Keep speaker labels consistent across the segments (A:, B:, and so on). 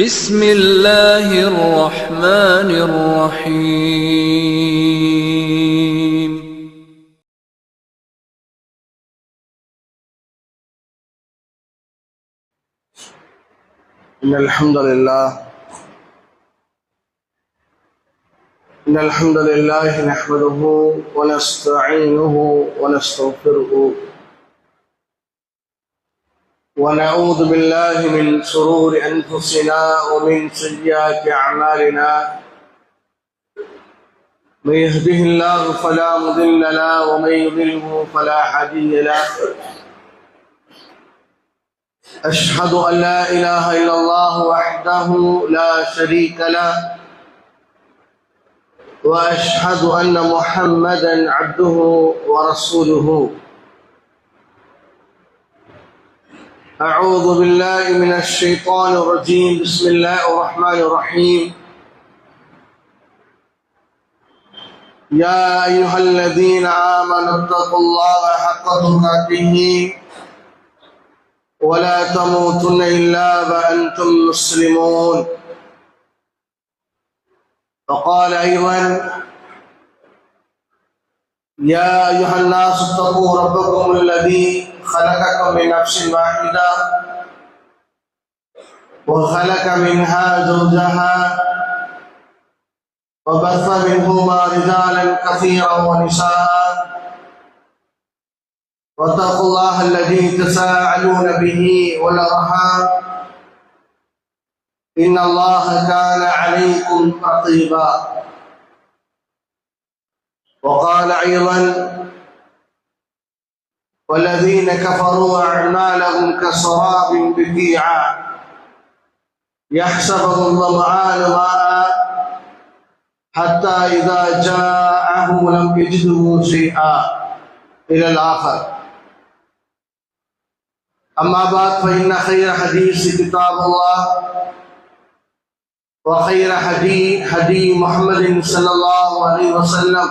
A: بسم الله الرحمن الرحيم.
B: إن الحمد لله نحمده ونستعينه ونستغفره ونعوذ بالله من شرور أنفسنا ومن سيئات أعمالنا. من يهده الله فلا مضل له ومن يضلله فلا هادي له. أشهد أن لا إله إلا الله وحده لا شريك له وأشهد أن محمدا عبده ورسوله. أعوذ بالله من الشيطان الرجيم. بسم الله الرحمن الرحيم. يا أيها الذين آمنوا اتقوا الله حق تقاته ولا تموتن إلا وأنتم مسلمون. وقال أيضا يا أيها الناس اتقوا ربكم الذي خلقكم من نفس واحدة وخلق منها زوجها وبث منهما رجالا كثيرا ونساء واتقوا الله الذي تساءلون به والأرحام إن الله كان عليكم رقيبا. وقال أيضا والذين كفروا أعمالهم كسراب بقيعا يحسبه الظمآن ماء حتى إذا جاءه لم يجده شيئا إلى الآخر. أما بعد فإن خير حديث كتاب الله وخير هدي محمد صلى الله عليه وسلم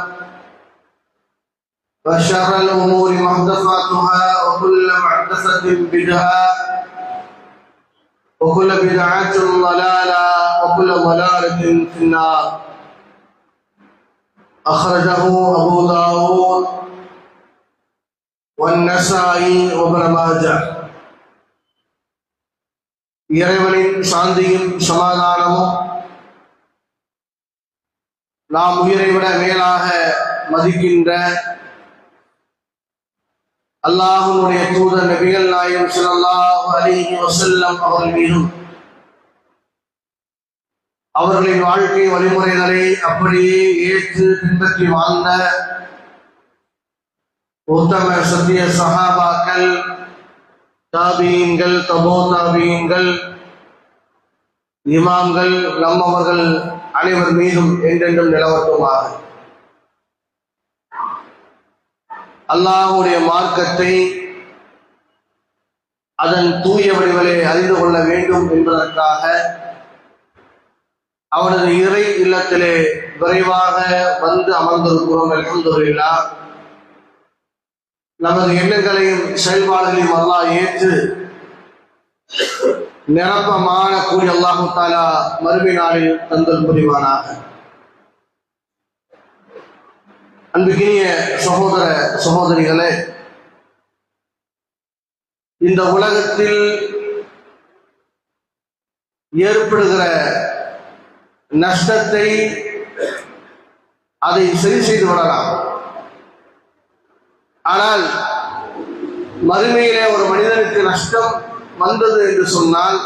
B: وشر الأمور محدثاتها وكل محدثة بدعة وكل بدعة ضلالة وكل ضلالة في النار. أخرجه أبو داود والنسائي وابن ماجه. இறைவனின் சாந்தியும் சமாதானமும் நாம் உயிரை விட மேலாக மதிக்கின்ற அல்லாஹ்வுடைய தூதர் நபிகள் நாயகம் ஸல்லல்லாஹு அலைஹி வஸல்லம் அவர்கள் மீதும் அவர்களின் வாழ்க்கை வழிமுறைகளை அப்படியே ஏற்று பின்பற்றி வாழ்ந்த உத்தம சத்திய சஹாபாக்கள், தாபீன்கள், தபோ தாபீன்கள், இமாம்கள், நம்மவர்கள் அனைவர் மீதும் என்றென்றும் நிலவட்டுமாக. அல்லாஹ்வுடைய மார்க்கத்தை அதன் தூய வடிவிலே அறிந்து கொள்ள வேண்டும் என்பதற்காக அவனது இறை இல்லத்திலே விரைவாக வந்து அமர்ந்திருக்கிறோம். அல்ஹம்துலில்லாஹ். நமது எண்ணங்களையும் செயல்பாடுகளையும் அல்லாஹ் ஏற்று நிரப்பமான கூலி அல்லாஹு தஆலா மறுமை நாளில் தந்தல் புரிவானாக. அன்புக்கினிய சகோதர சகோதரிகளே, இந்த உலகத்தில் ஏற்படுகிற நஷ்டத்தை அதை சரி செய்து விடலாம். ஆனால் மறுமையிலே ஒரு மனிதனுக்கு நஷ்டம் வந்தது என்று சொன்னால்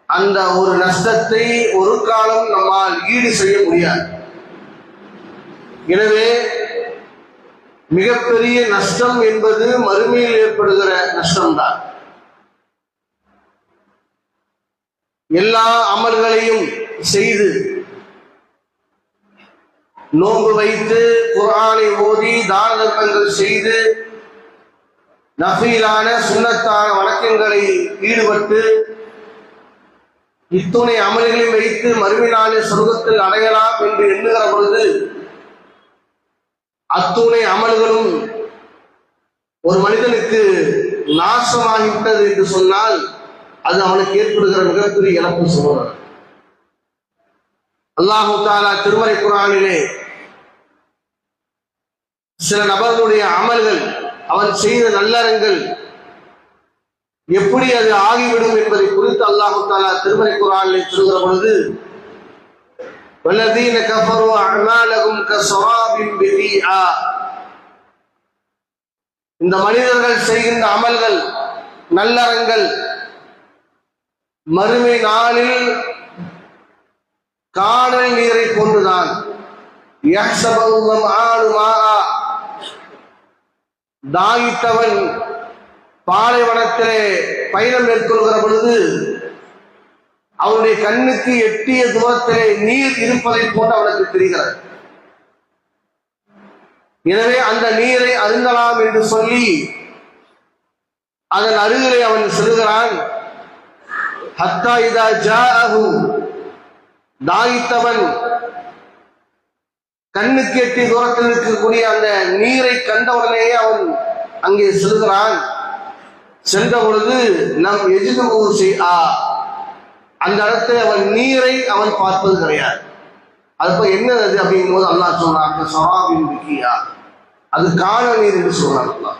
B: அந்த ஒரு நஷ்டத்தை ஒரு காலம் நம்மால் ஈடு செய்ய முடியாது. எனவே மிகப்பெரிய நஷ்டம் என்பது மறுமையில் ஏற்படுகிற நஷ்டம்தான். எல்லா அமல்களையும் செய்து நோன்பு வைத்து குர்ஆனை ஓதி தான தர்மங்கள் செய்து நஃபீலான சுன்னத்தான வணக்கங்களை ஈடுபட்டு இத்துணை அமல்களையும் வைத்து மறுமை நாளில் சொர்க்கத்தில் அடையலாம் என்று எண்ணுகிற பொழுது அத்துணை அமல்களும் ஒரு மனிதனுக்கு நாசமாகிவிட்டது என்று சொன்னால் அது அவனுக்கு ஏற்படுகிற மிகப்பெரிய இழப்பு சகோதரர். அல்லாஹு தஆலா திருமறை குர்ஆனிலே சில நபர்களுடைய அமல்கள், அவன் செய்த நல்லறங்கள் எப்படி அது ஆகிவிடும் என்பதை குறித்து அல்லாஹு தஆலா திருமறை குர்ஆனிலே சொல்கிற பொழுது, வல்லதீன கஃபரு அஅமாலஹும் கஸராபின் பிகீஆ, இந்த மனிதர்கள் செய்கின்ற அமல்கள் நல்லறங்கள் மறுமை நாளில் காணல் நீரை போன்றுதான். தாகித்தவன் பாலைவனத்திலே பயணம் மேற்கொள்கிற பொழுது அவனுடைய கண்ணுக்கு எட்டிய தூரத்திலே நீர் இருப்பதை போன்று அவனுக்கு தெரிகிறது. எனவே அந்த நீரை அருந்தலாம் என்று சொல்லி அதன் அருகிலே அவன் செல்கிறான். ஹத்தா இதா ஜாஅஹு, தாகித்தவன் கண்ணுக்கு எட்டிய தூரத்தில் இருக்கக்கூடிய அந்த நீரை கண்டவுடனேயே அவன் அங்கே செல்கிறான். சென்ற பொழுது நம் எஜிது அந்த இடத்தை அவன் நீரை அவன் பார்ப்பது கிடையாது. அது என்னது அப்படிங்கும் போது அல்லாஹ் சொல்றான், சராபின் பிகியா, அது காணல் நீர் என்று சொல்றான் அல்லாஹ்.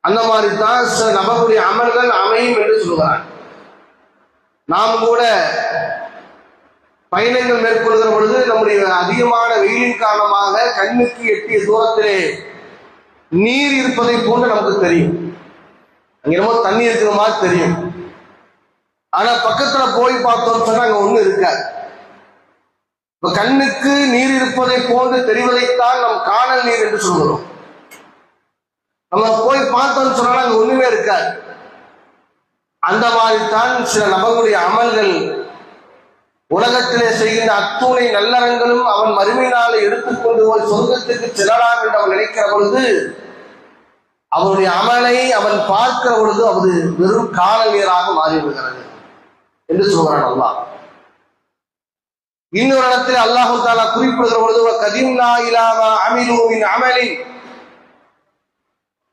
B: அந்த மாதிரி தான் சில நபருடைய அமல்கள் அமையும் என்று சொல்கிறான். நாம் கூட பயணங்கள் மேற்கொள்கிற பொழுது நம்முடைய அதிகமான வெயிலின் காரணமாக கண்ணுக்கு எட்டிய தூரத்திலே நீர் இருப்பதை போன்று நமக்கு தெரியும். அங்க என்னமோ தண்ணி இருக்கிற மாதிரி தெரியும். ஆனா பக்கத்துல போய் பார்த்தோம் சொன்னா அங்க ஒண்ணு இருக்காது. இப்ப கண்ணுக்கு நீர் இருப்பதை போன்று தெரிவதைத்தான் நம் காணல் நீர் என்று சொல்கிறோம். நம்ம போய் பார்த்தோம்னு சொன்னா அங்க ஒண்ணுமே இருக்காது. அந்த மாதிரி தான் சில நபர்களுடைய அமல்கள், உலகத்திலே செய்கின்ற அத்துணை நல்லறங்களும் அவன் மறுமையினாலே எடுத்துக்கொண்டு ஒரு சொர்க்கத்துக்கு செல்லலாம் என்று அவன் நினைக்கிற பொழுது அவனுடைய அமலை அவன் பார்க்கிற பொழுது அது வெறும் காணல் நீராக மாறிவிடுகிறது என்று சொல்கிறான் அல்லாஹ். இன்னொரு இடத்தில் அல்லாஹு தஆலா குறிப்பிடுகிற பொழுது கதிம்னா இலா மா அமிலு மின் அமலின்,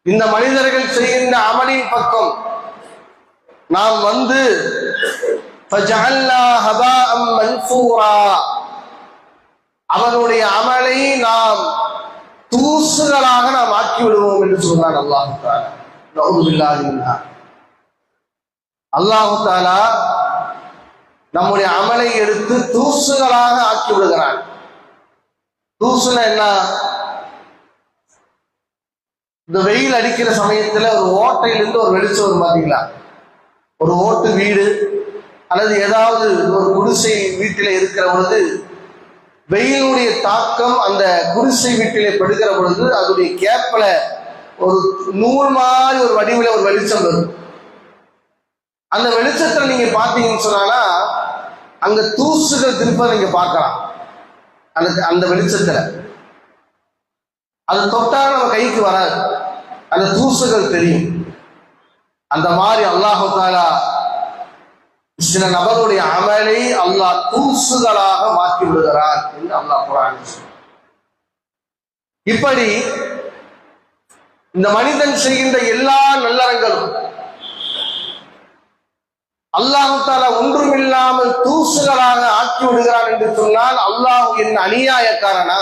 B: இந்த மனிதர்கள் செய்கின்ற அமலின் பக்கம் நாம் வந்து அவனுடைய அமலை நாம் தூசுகளாக நாம் ஆக்கி விடுவோம் என்று சொல்றான் அல்லாஹு தஆலா. அல்லாஹு தஆலா நம்முடைய அமலை எடுத்து தூசுகளாக ஆக்கி விடுகிறான். தூசுனா என்ன? இந்த வெயில் அடிக்கிற சமயத்துல ஒரு ஓட்டையிலிருந்து ஒரு வெளிச்சம் வரும் பாத்தீங்களா? ஒரு ஓட்டு வீடு அல்லது ஏதாவது ஒரு குடிசை வீட்டிலே இருக்கிற பொழுது வெயிலுடைய தாக்கம் அந்த குடிசை வீட்டிலே படுகிற பொழுது அதனுடைய கேப்ல ஒரு நூல் மாதிரி ஒரு வடிவில ஒரு வெளிச்சம் வரும். அந்த வெளிச்சத்துல நீங்க பாத்தீங்கன்னு சொன்னா அங்க தூசுகள் திருப்ப நீங்க பார்க்கலாம். அந்த வெளிச்சத்துல அது தொட்டா நம்ம கைக்கு வராது, அந்த தூசுகள் தெரியும். அந்த மாதிரி அல்லாஹு தஆலா சில நபருடைய அமலை அல்லாஹ் தூசுகளாக மாற்றி விடுகிறார் என்று அல்லாஹ் குர்ஆனில் சொல்றார். இப்படி இந்த மனிதன் செய்கின்ற எல்லா நல்லறங்களும் அல்லாஹு தஆலா ஒன்றுமில்லாமல் தூசுகளாக ஆக்கி விடுகிறான் என்று சொன்னால் அல்லாஹ் என்ன அநியாயக்காரனா?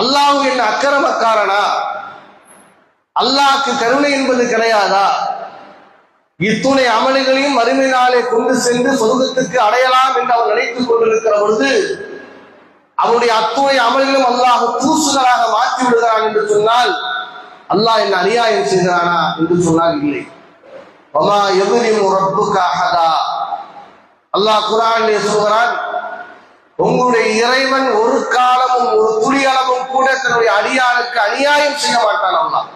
B: அல்லாஹ் என்ன அக்கிரமக்காரனா? அல்லாஹ்க்கு கருணை என்பது கிடையாதா? இத்துணை அமல்களையும் மறுமையினாலே கொண்டு சென்று சொர்க்கத்துக்கு அடையலாம் என்று அவர் நினைத்துக் கொண்டிருக்கிற பொழுது அவருடைய அத்துணை அமல்களும் அல்லாஹ் தூசுகளாக மாற்றி விடுகிறான் என்று சொன்னால் அல்லாஹ் என்ன அநியாயம் செய்கிறானா என்று சொன்னால் இல்லை. வமா யظلم ربك احدا, அல்லாஹ் குர்ஆனிலே சொல்கிறான், உங்களுடைய இறைவன் ஒரு காலமும் ஒரு துளி அளவும் கூட தன்னுடைய அடியானுக்கு அநியாயம் செய்ய மாட்டான் அல்லாஹ்.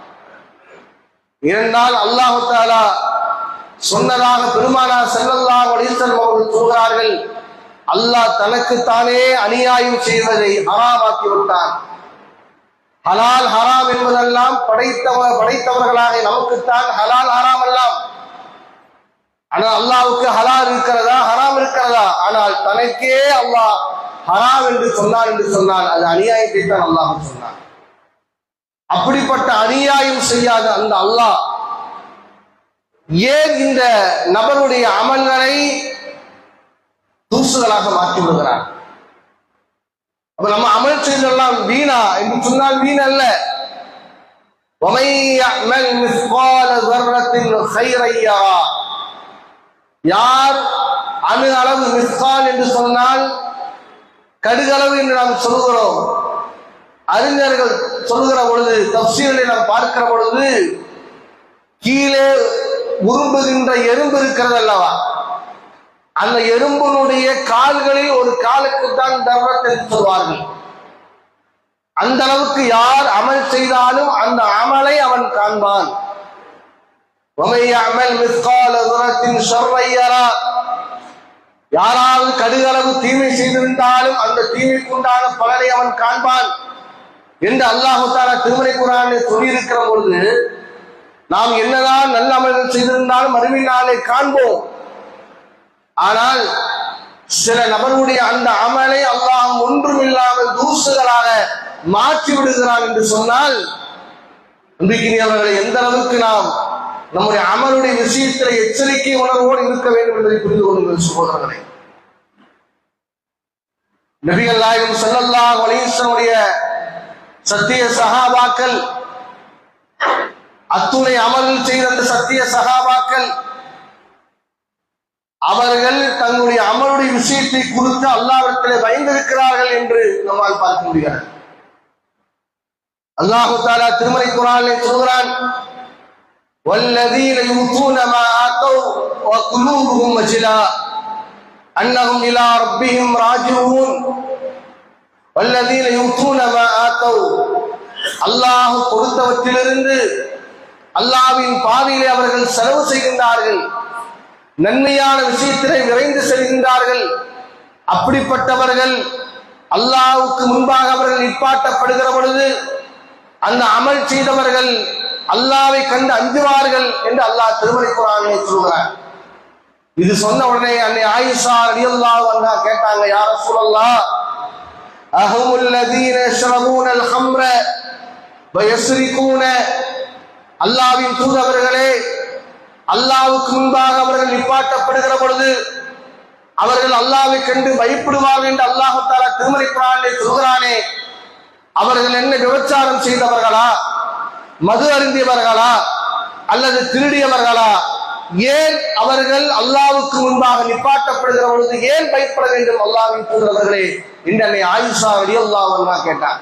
B: ஏனென்றால் அல்லாஹு தஆலா சொன்னதாக பெருமானார் ஸல்லல்லாஹு அலைஹி வஸல்லம் அவர்கள் சொல்கிறார்கள், அல்லாஹ் தனக்குத்தானே அநியாயம் செய்வதை ஹராமாக்கி விட்டான். ஹலால் ஹராம் என்பதெல்லாம் படைத்தவர்களாக நமக்குத்தான் ஹலால் ஹராம் எல்லாம். ஆனால் அல்லாஹ்வுக்கு ஹலால் இருக்கிறதா ஹராம் இருக்கிறதா? ஆனால் தனக்கே அல்லாஹ் ஹராம் என்று சொன்னான் அது அநியாயத்தை தான் அல்லாஹ் சொன்னான். அப்படிப்பட்ட அநியாயம் செய்யாத அந்த அல்லாஹ் ஏன் இந்த நபருடைய அமல்களை தூசுகளாக மாற்றி விடுகிறார்? அப்ப நம்ம அமல் செய்தெல்லாம் வீணா என்று சொன்னால் வீண் அல்ல. யார் அணு அளவு மிஸ்கால் என்று சொன்னால் கடுகளவு என்று நாம் சொல்கிறோம். அறிஞர்கள் சொல்கிற பொழுது, தஃசீரை நாம் பார்க்கிற பொழுது, கீழே உரும்புகின்ற எறும்பு இருக்கிறது அல்லவா, அந்த எறும்பினுடைய கால்களில் ஒரு காலுக்கு தான் தர்ரத் என்று சொல்வார்கள். அந்த அளவுக்கு யார் அமல் செய்தாலும் அந்த அமலை அவன் காண்பான். யாராவது கடுகளவு தீமை செய்திருந்தாலும் அந்த தீமைக்குண்டான பலனை அவன் காண்பான் என்று அல்லாஹ் தஆலா திருமறை குர்ஆனில் சொல்லியிருக்கிற பொழுது, நாம் என்னதான் நல்ல அமல்கள் செய்திருந்தாலும் மறுமை நாளை காண்போம். ஆனால் சில நபர்களுடைய அந்த அமலை அல்லாஹ் ஒன்றுமில்லாமல் தூசுகளாக மாற்றி விடுகிறான் என்று சொன்னால், அன்பிற்கினியவர்களை எந்த அளவுக்கு நாம் நம்முடைய அமலுடைய விஷயத்தில் எச்சரிக்கை உணர்வோடு இருக்க வேண்டும் என்பதை புரிந்து கொள்ளுங்கள் சகோதரர்களே. நபிகள் நாயகம் ஸல்லல்லாஹு அலைஹி வஸல்லம் சத்திய சஹாபாக்கள், அத்துணை அமல்கள் செய்த அந்த சத்திய சஹாபாக்கள், அவர்கள் தங்களுடைய அமலுடைய விஷயத்தை குறித்து அல்லாஹ்விடத்திலே பயந்திருக்கிறார்கள் என்று நம்மால் பார்க்க முடியாது. அல்லாஹ் தஆலா திருமறை குர்ஆனில் சொல்கிறான், வல்லதீன யூதூன மா ஆதௌ வ குலூபுஹும் வஜிலா அன்னஹும் இலா ரப்பிஹிம் ராஜிஊன். வல்லதீன யூதூன மா ஆதௌ, அல்லாஹ் கொடுத்தவற்றிலிருந்து அல்லாஹ்வின் பாதையிலே அவர்கள் செலவு செய்கின்றார்கள், நன்மையான விஷயத்திலே விரைந்து செல்கின்றார்கள். அப்படிப்பட்டவர்கள் அல்லாஹ்வுக்கு முன்பாக அவர்கள் நிப்பாட்டப்படுகிற பொழுது அந்த அமல் செய்தவர்கள் அல்லாஹ்வை கண்டு அஞ்சுவார்கள் என்று அல்லாஹ் திருமறை குர்ஆனில் சொல்கிறார். இது சொன்ன உடனே அன்னை ஆயிஷா ரலியல்லாஹு அன்ஹா கேட்டாங்க, யா ரசூலல்லாஹ், அஹுமுல் லதீன யஷ்ரபூனல் ஹம்ர வ யஸ்ரிகூன, அல்லாஹ்வின் தூதவர்களே, அல்லாஹ்வுக்கு முன்பாக அவர்கள் நிப்பாட்டப்படுகிற பொழுது அவர்கள் அல்லாஹ்வை கண்டு பயப்படுவார்கள் என்று அல்லாஹ் தஆலா திருமறை குர்ஆனில் சொல்கிறானே, அவர்கள் என்ன விபச்சாரம் செய்தவர்களா, மது அருந்தியவர்களா, அல்லது திருடியவர்களா? ஏன் அவர்கள் அல்லாஹ்வுக்கு முன்பாக நிப்பாட்டப்படுகிற பொழுது ஏன் பயப்பட வேண்டும் அல்லாஹ்வின் தூதரவர்களே என்று அன்னை ஆயிஷா ரலியல்லாஹு அன்ஹா கேட்டார்.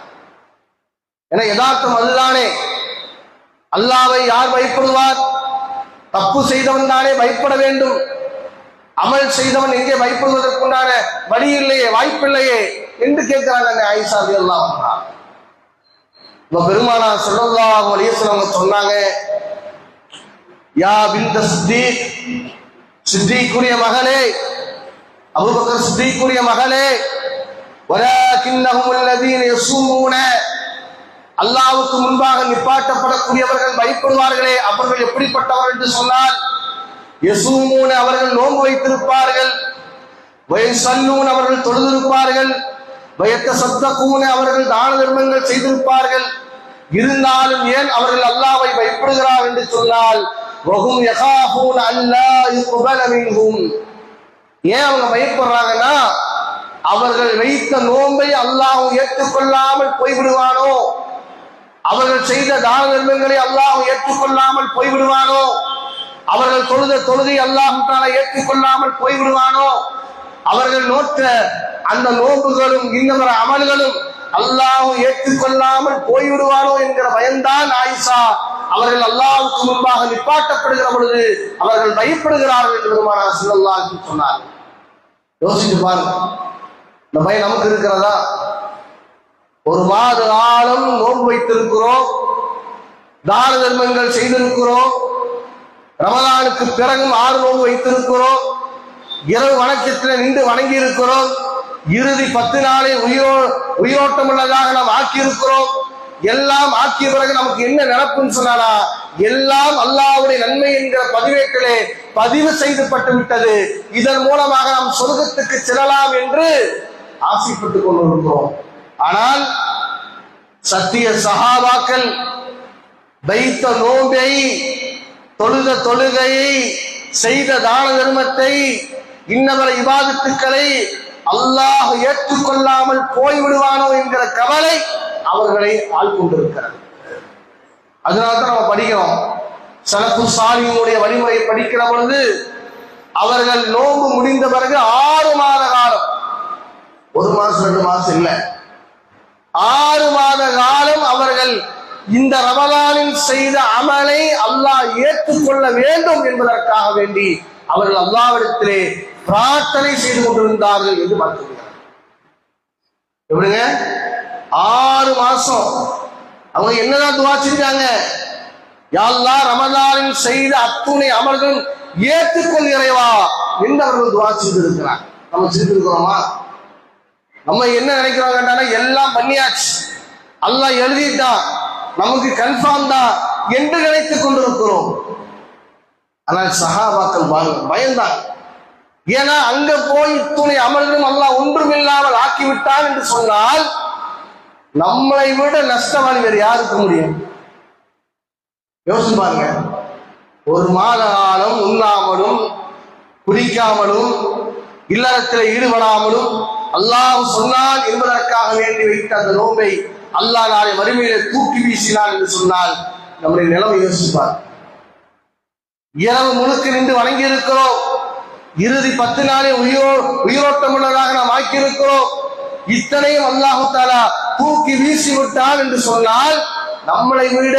B: என யதார்த்தம் அதுதானே. அல்லாஹ்வை யார் பயப்படுவார்? தப்பு செய்தவன் தானே பயப்பட வேண்டும். அமல் செய்தவன் எங்கே பயப்படுவதற்குண்டான வழி இல்லையே, வாய்ப்பில்லையே என்று கேட்கிறாங்க அன்னை ஆயிஷா ரலியல்லாஹு அன்ஹா. பெருமானார் ஸல்லல்லாஹு அலைஹி வஸல்லம் சொன்னாங்க, யா பின்த சித்தீக், சித்தீக்குரிய மகளே, அபூபக்கர் சித்தீக்குரிய மகளே, வலாகின்னஹும் அல்லதீன யஸூமூன, அல்லாஹ்வுக்கு முன்பாக நிப்பாட்டப்படக்கூடியவர்கள் பயப்படுவார்களே, அவர்கள் எப்படிப்பட்டவர்கள் என்று சொன்னால், யஸூமூன, அவர்கள் நோன்பு வைத்திருப்பார்கள், வயஸல்லூன, அவர்கள் தொழுதிருப்பார்கள், வயத்தஸத்தகூன, அவர்கள் தான தர்மங்கள் செய்திருப்பார்கள். இருந்தாலும் ஏன் அவர்கள் அல்லாஹ்வை பயப்படுகிறார்கள் என்று சொன்னால், வஹும் யகாஃபூன அல்லா யுக்பல மின்ஹும், ஏன் அவங்க பயப்படுறாங்கன்னா, அவர்கள் வைத்த நோன்பை அல்லாஹ் ஏற்றுக்கொள்ளாமல் போய்விடுவானோ, அவர்கள் செய்த தான தர்மங்களை அல்லாஹ் ஏற்றுக்கொள்ளாமல் போய்விடுவானோ, அவர்கள் தொழுத தொழுகை அல்லாஹ் தஆலா ஏற்றுக்கொள்ளாமல் போய்விடுவானோ, அவர்கள் நோற்ற அந்த நோன்புகளும் இன்னும் அமல்களும் அல்லாஹ் ஏற்றுக்கொள்ளாமல் போய்விடுவானோ என்கிற பயம்தான் ஆயிஷா அவர்கள் அல்லாஹ்வுக்கு முன்பாக நிப்பாட்டப்படுகிற பொழுது அவர்கள் பயப்படுகிறார்கள் என்று பெருமானார் ஸல்லல்லாஹு அலைஹி வஸல்லம் சொன்னார். யோசிச்சு பாருங்க, இந்த பயம் நமக்கு இருக்கிறதா? ஒரு மாத காலம் நோன்பு வைத்திருக்கிறோம், தான தர்மங்கள் செய்திருக்கிறோம், ரமலானுக்கு பிறகும் 6 நோன்பு வைத்திருக்கிறோம், இரவு வணக்கத்தில் நின்று வணங்கி இருக்கிறோம், இறுதி 10 நாளை உயிரோட்டம் உள்ளதாக நாம் ஆக்கியிருக்கிறோம். எல்லாம் ஆக்கிய பிறகு நமக்கு என்ன நினைப்புன்னு சொன்னானா, எல்லாம் அல்லாஹ்வுடைய நன்மை என்கிற பதிவேட்டிலே பதிவு செய்யப்பட்டு விட்டது, இதன் மூலமாக நாம் சொர்க்கத்துக்கு செல்லலாம் என்று ஆசைப்பட்டுக் கொண்டிருக்கிறோம். ஆனால் சத்திய சஹாபாக்கள் வைத்த நோன்பை தொழுத தொழுகையை, செய்த தான தர்மத்தை, இன்னவர இபாதத்துக்களை அல்லாஹ் ஏற்றுக்கொள்ளாமல் போய்விடுவானோ என்கிற கவலை அவர்களை ஆள்கொண்டிருக்கிறது. அதனால்தான் நம்ம படிக்கிறோம். சலஃபு சாலிஹீனுடைய வழிமுறையை படிக்கிற பொழுது அவர்கள் நோன்பு முடிந்த பிறகு 6 மாத காலம், 1 மாசம் 2 மாசம் இல்லை, 6 மாத காலம் அவர்கள் இந்த ரமலானில் செய்த அமலை அல்லாஹ் ஏற்றுக்கொள்ள வேண்டும் என்பதற்காக வேண்டி அவர்கள் அல்லாஹ்விடத்திலே பிரார்த்தனை செய்து கொண்டிருந்தார்கள் என்று பார்க்கிறார். எப்படிங்க 6 மாசம் அவங்க என்னதான் துவா செஞ்சாங்க? யா அல்லாஹ் ரமலானில் செய்த அத்துணை அமல்கள் ஏற்றுக்கொள் இறைவா என்று அவர்கள் துவா செய்திருக்கிறார். நம்ம செய்திருக்கிறோமா? நம்ம என்ன நினைக்கிறோம் கேட்டானா, எல்லாம் பண்ணியாச்சு, அல்லாஹ் எழுதிட்டான், நமக்கு கன்ஃபார்ம் தான் என்று நினைத்துக் கொண்டிருக்கிறோம். ஆனால் சஹாபாக்கள் பயந்தான். ஏன்னா அங்க போய் துணை அமல்களும் அல்லாஹ் ஒன்றுமில்லாமல் ஆக்கிவிட்டான் என்று சொன்னால் நம்மளை விட நஷ்டவாளி வேறு யாருக்கு முடியும்? யோசிச்சு பாருங்க. 1 மாத காலம் உண்ணாமலும் குடிக்காமலும் இல்லறத்தில் ஈடுபடாமலும் அல்லாஹ் சொன்னான் என்பதற்காக வேண்டி வைத்த அந்த நோன்பை அல்லாஹ் நாளை வறுமையில தூக்கி வீசினான் என்று சொன்னால் நம்முடைய நிலைமை யோசிப்பார். இரவு முழுக்க நின்று வணங்கி இருக்கிறோம், இறுதி 10 நாளை உயிரோட்டம் உள்ளதாக நாம் ஆக்கியிருக்கிறோம். இத்தனையும் அல்லாஹு தஆலா தூக்கி வீசி விட்டான் என்று சொன்னால் நம்மளை விட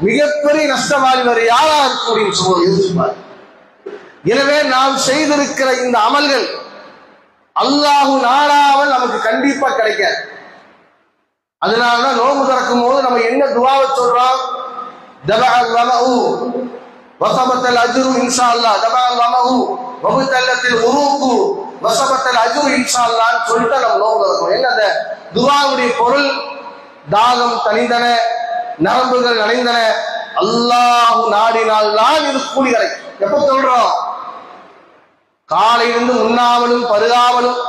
B: மிகப்பெரிய நஷ்டவாளி வேறு யாரா இருக்க முடியும் யோசிப்பார். எனவே நாம் செய்திருக்கிற இந்த அமல்கள் அல்லாஹு நாடாமல் நமக்கு கண்டிப்பா கிடைக்காது. அதனாலதான் நோன்பு திறக்கும் போது நம்ம என்ன துஆவை சொல்றோம்? தபஅல் வமஉ வஸபத்தல் அஜ்ரு இன்ஷா அல்லாஹ், தபஅல் வமஉ வபதல்லத்தில் உரூகு வஸபத்தல் அஜ்ரு இன்ஷா அல்லாஹ் சொல்லிட்டு நம்ம நோன்பு திறக்கணும். என்ன அந்த துஆவுடைய பொருள்? தாகம் தணிந்தன, நரம்புகள் நனைந்தன, அல்லாஹ் நாடினால் தான் இது கூலி கிடைக்கும். எப்ப சொல்றோம்? காலையிலிருந்து உண்ணாமலும் பருகாமலும்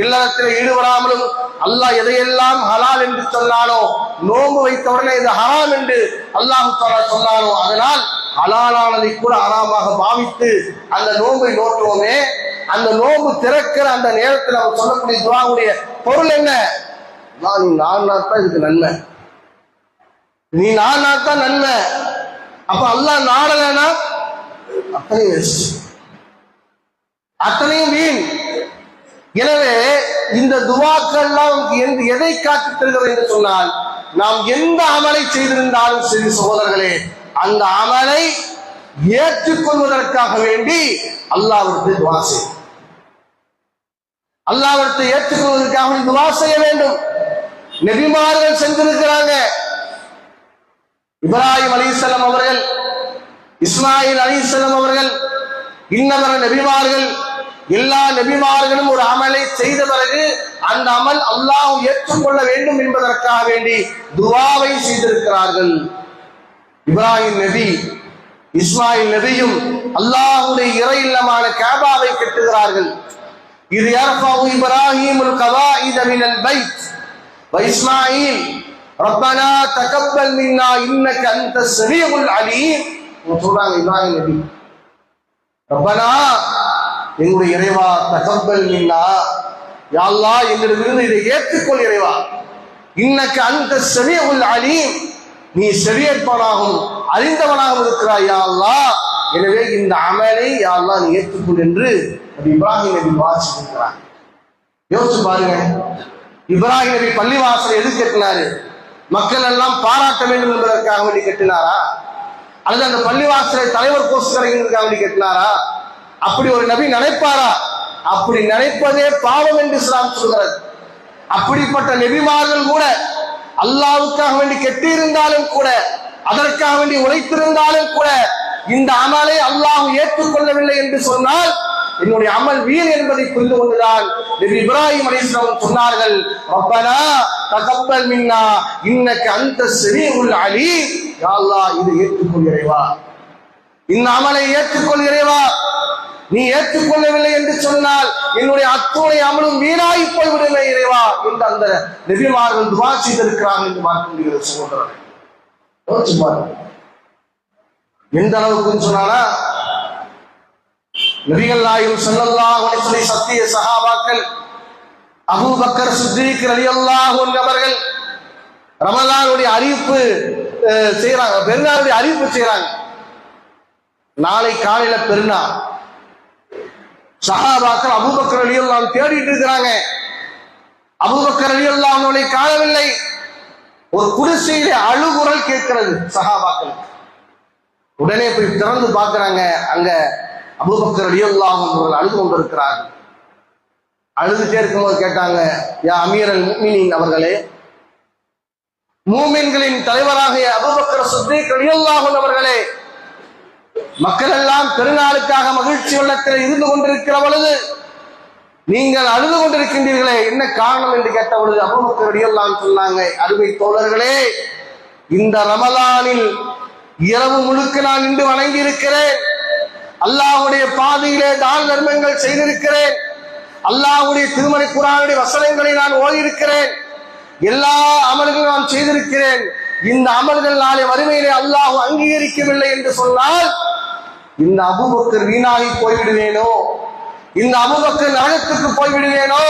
B: இல்லறத்தில் ஈடுபடாமலும் அல்லாஹ் எதையெல்லாம் ஹலால் என்று சொன்னானோ, நோன்பு வைத்தவுடனே இது ஹராம் என்று அல்லாஹ் தஆலா சொன்னானோ, அதனால் ஹலாலானதை கூட ஹராமாக பாவித்து அந்த நோன்பை நோட்டுவோமே, அந்த நோன்பு திறக்கிற அந்த நேரத்தில் அவர் சொல்லக்கூடிய துஆவுடைய பொருள் என்ன? நீ நான்தான் இதுக்கு நன்மை, நீ நான்தான் நன்மை. அப்ப அல்லாஹ் நாடலைன்னா அத்தனையும் வீண். எனவே இந்த துவாக்கள்லாம் எதை காட்டித் தருகிறது என்று சொன்னால், நாம் எந்த அமலை செய்திருந்தாலும் சரி சகோதரர்களே, அந்த அமலை ஏற்றுக்கொள்வதற்காக வேண்டி அல்லாஹ்விடத்தில் துவா செய்ய, அல்லாஹ்விடத்தை ஏற்றுக்கொள்வதற்காக துவா செய்ய வேண்டும். நபிமார்கள் செஞ்சிருக்கிறாங்க. இப்ராஹிம் அலைஹிஸ்ஸலாம் அவர்கள், இஸ்மாயில் அலைஹிஸ்ஸலாம் அவர்கள், இன்னவர நபிமார்கள், எல்லா நபிமார்களும் ஒரு அமலை செய்த பிறகு அந்த அமல் அல்லாஹ் ஏற்றுக்கொள்ள வேண்டும் என்பதற்காக வேண்டி துஆவை செய்திருக்கிறார்கள். இப்ராஹிம் நபி, இஸ்மாயில் நபியும் அல்லாஹ்வுடைய இறை இல்லமான கஅபாவை கட்டுகிறார்கள். இது யர்ஃபஉ இப்ராஹிமுல் கவாயித மினல் பைத் வ இஸ்மாயில் ரப்பனா தகப்பல் மின்னா இன்னக அன்தஸ் ஸமீஉல் அலீம். சொல்றாங்க இப்ராஹிம் நபி, ரப்பனா எங்களுடைய இறைவா, தகப்பல் மின்னா, யா அல்லாஹ் எங்களிடமிருந்து இதை ஏற்றுக்கொள் இறைவா, இன்னக அன்தஸ் ஸமீஉல் அலீம், நீ செவியேற்பவனாகவும் அறிந்தவனாகவும் இருக்கிறாய் யா அல்லாஹ், எனவே இந்த அமலை யா அல்லாஹ் நீ ஏற்றுக்கொள் என்று இப்ராஹிம் நபி வாசிக்கிறார். யோசிச்சு பாருங்க, இப்ராஹிம் நபி பள்ளிவாசலை எது கட்டினாரு? மக்கள் எல்லாம் பாராட்ட வேண்டும் என்பதற்காக வேண்டி கட்டினாரா? அல்லது அந்த பள்ளிவாசலை தலைவர் கோஷத்துக்காக வேண்டி கட்டினாரா? அப்படி ஒரு நபி நினைப்பாரா? அப்படி நினைப்பதே பாவம் என்று இஸ்லாம் சொல்கிறது. அப்படிப்பட்ட நபிமார்கள் கூட அல்லாஹ்வுக்காக வேண்டி கெட்டியிருந்தாலும் கூட, அதற்காக வேண்டி உழைத்திருந்தாலும் கூட, இந்த அமலை அல்லாஹ் ஏற்றுக்கொள்ளவில்லை என்று சொன்னால் என்னுடைய அமல் வீண் என்பதை புரிந்து கொண்டுதான் நபி இப்ராஹிம் அலைஹிஸ்ஸலாம் சொன்னார்கள், ரப்பனா தகப்பல் மின்னா இன்னக அன்தஸ் ஸமீஉல் அலீம், யா அல்லாஹ் இதை ஏற்றுக்கொள் இறைவா, இந்த அமலை ஏற்றுக்கொள் இறைவா, நீ ஏற்றுக்கொள்ளவில்லை என்று சொன்னால் என்னுடைய அத்துணை அமலும் வீணாகி போய்விடுமே இறைவா என்று அந்த நபிமார்கள் துஆ செய்திருக்கிறார்கள் என்று பார்க்க முடிகிறது சகோதரர்களே. எந்த அளவுக்குன்னு சொன்னானா, நபிகள் நாயகம் ஸல்லல்லாஹு அலைஹி வஸல்லம் சத்திய சஹாபாக்கள் அபூபக்கர் சித்திக் ரலியல்லாஹு அன்ஹு அவர்கள் ரமலானுடைய அறிவிப்பு செய்யறாங்க, பெருநாளுடைய அறிவிப்பு செய்யறாங்க. நாளை காலையில பெருநாள். சஹாபாக்கள் அபூபக்கர் ரலியல்லாஹு அன்ஹு தேடிட்டு இருக்கிறாங்க. அபூபக்கர் ரலியல்லாஹு அன்ஹு காணவில்லை. ஒரு குடிசையிலே அழுகுரல் கேட்கிறது சஹாபாக்கள். உடனே போய் திறந்து பார்க்கிறாங்க, அங்க அபூபக்கர் ரலியல்லாஹு அன்ஹு அவர்கள் அழுது கொண்டிருக்கிறார்கள். அழுதுட்டே இருக்கும்போது கேட்டாங்க, யா அமீரல் முஃமினீன் அவர்களே, மூமின்களின் தலைவராக அபூபக்கர் சித்திக் ரலியல்லாஹு அன்ஹு அவர்களே, மக்கள் எல்லாம் பெருநாளுக்காக மகிழ்ச்சி வெள்ளத்தில் இருந்து கொண்டிருக்கிற பொழுது நீங்கள் அழுது கொண்டிருக்கின்றீர்களே, என்ன காரணம் என்று கேட்ட பொழுது அபூபக்கர் ரலியல்லாஹு அன்ஹு சொன்னாங்க, அருமை தோழர்களே, இந்த ரமலானில் இரவு முழுக்க நான் நின்று வணங்கி இருக்கிறேன், அல்லாஹ்வுடைய பாதையிலே தான தர்மங்கள் செய்திருக்கிறேன், அல்லாஹ்வுடைய திருமறை குர்ஆனுடைய வசனங்களை நான் ஓதியிருக்கிறேன், எல்லா அமல்களும் நான் செய்திருக்கிறேன். இந்த அமல்கள் நாளை வறுமையிலே அல்லாஹ் அங்கீகரிக்கவில்லை என்று சொன்னால் இந்த அபூபக்கர் வீணாகி போய்விடுவேனோ, இந்த அபூபக்கர் நரகத்துக்கு போய்விடுவேனோ,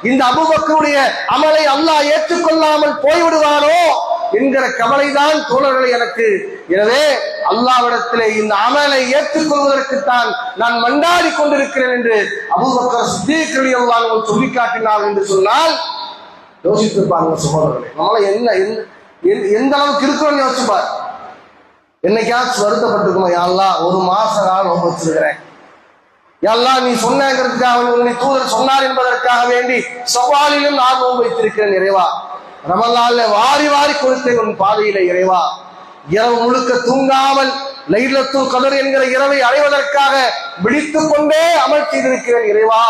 B: இந்த அபூபக்கருடைய அமலை அல்லாஹ் ஏற்றுக்கொள்ளாமல் போய்விடுவானோ என்கிற கவலைதான் தோழர்களை எனக்கு. எனவே அல்லாஹ்விடத்திலே இந்த அமலை ஏற்றுக்கொள்வதற்குத்தான் நான் மண்டாடி கொண்டிருக்கிறேன் என்று அபூபக்கர் சித்திக் ரலியல்லாஹு அன்ஹு சொல்லி காட்டினார் என்று சொன்னால் யோசித்திருப்பாங்க சகோதரர்களே. நம்மள எந்த அளவுக்கு இருக்கிறோம்னு யோசிச்சுப்பார். என்னைக்காச்சும் வருத்தப்பட்டிருக்குமா, யா அல்லாஹ் ஒரு மாச காலம் நோன்பு வச்சிருக்கிறேன், யா அல்லாஹ் நீ சொன்னதற்காக உன்னை தூதர் சொன்னார் என்பதற்காக வேண்டி சவாலிலும் நான் நோன்பு வைத்திருக்கிறேன் இறைவா, ரமலான்ல வாரி வாரி கொடுத்தேன் உன் பாதையில இறைவா, இரவு முழுக்க தூங்காமல் லைலத்துல் கத்ர் என்கிற இரவை அடைவதற்காக விழித்துக் கொண்டே அமல் செய்திருக்கிறேன் இறைவா,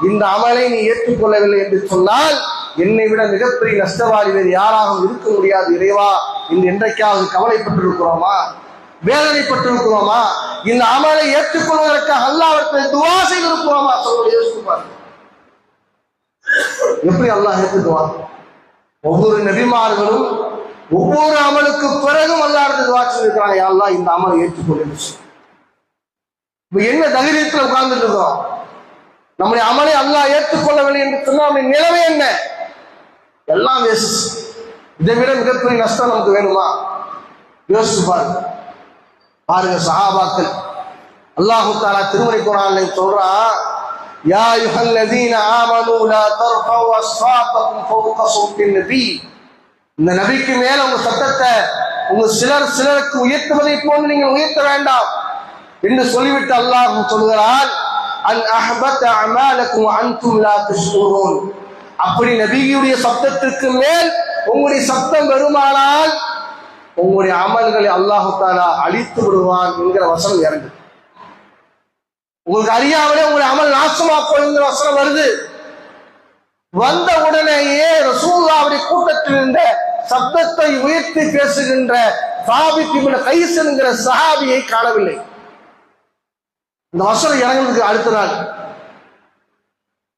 B: இந்த அமலை நீ ஏற்றுக்கொள்ளவில்லை என்று சொன்னால் என்னை விட மிகப்பெரிய நஷ்டவாளி வேறு யாராகவும் இருக்க முடியாது இறைவா என்று என்றைக்காவது கவலைப்பட்டிருக்கிறோமா, வேதனைப்பட்டிருக்கிறோமா, இந்த அமலை ஏற்றுக்கொள்வதற்காக அல்லாஹ்விடத்தில் துஆ செய்திருக்கிறோமா? சொல்ல யோசித்து பாருங்க, எப்படி அல்லாஹ் ஏற்றுக்குவான்? ஒவ்வொரு நபிமார்களும் ஒவ்வொரு அமலுக்கு பிறகும் அல்லாஹ்விடத்தில் துஆ செய்திருக்கிறாங்க, யா அல்லாஹ் இந்த அமலை ஏற்றுக்கொள்ளுங்க. இப்ப என்ன தைரியத்தில் உட்கார்ந்துட்டு இருக்கோம்? நம்முடைய அமலை அல்லாஹ் ஏற்றுக்கொள்ளவில்லை என்று சொன்னால் நம்முடைய நிலைமை என்ன? எல்லாம் வேஸ்ட். இதை விட மிகப்பெரிய நஷ்டம் நமக்கு வேணுமா? யோசிச்சு பாருங்க. பாருங்க சஹாபாக்கள், அல்லாஹ் தஆலா திருமறை குர்ஆன்ல சொல்றான், யா அய்யுஹல்லதீன ஆமனூ லா தர்ஃபஉ அஸ்வாத்தகும் ஃபௌக ஸௌத்தின் நபி, இந்த நபிக்கு மேல உங்க சத்தத்தை உங்க சிலருக்கு உயர்த்துவதை போன்று நீங்கள் உயர்த்த வேண்டாம் என்று சொல்லிவிட்டு அல்லாஹ் சொல்கிறான், அன் அஹ்பத அமாலக்கும் அன்தும் லா தஷ்குரூன், அப்படி நபியுடைய சப்தத்திற்கு மேல் உங்களுடைய சப்தம் வருமானால் உங்களுடைய அமல்களை அல்லாஹ் தஆலா அழித்து விடுவான் என்கிற வசனம் இறங்கு. உங்களுக்கு அறியாமலே உங்களுடைய அமல் நாசமாக்கும் என்கிற வசனம் வருது. வந்த உடனேயே ரசூலுல்லாஹ்வுடைய கூட்டத்தில் இருந்த சப்தத்தை உயர்த்தி பேசுகின்ற சாபித் இப்னு கைஸ் என்கிற சஹாபியை காணவில்லை. இந்த வசனம் இறங்குறதுக்கு அடுத்த நாள்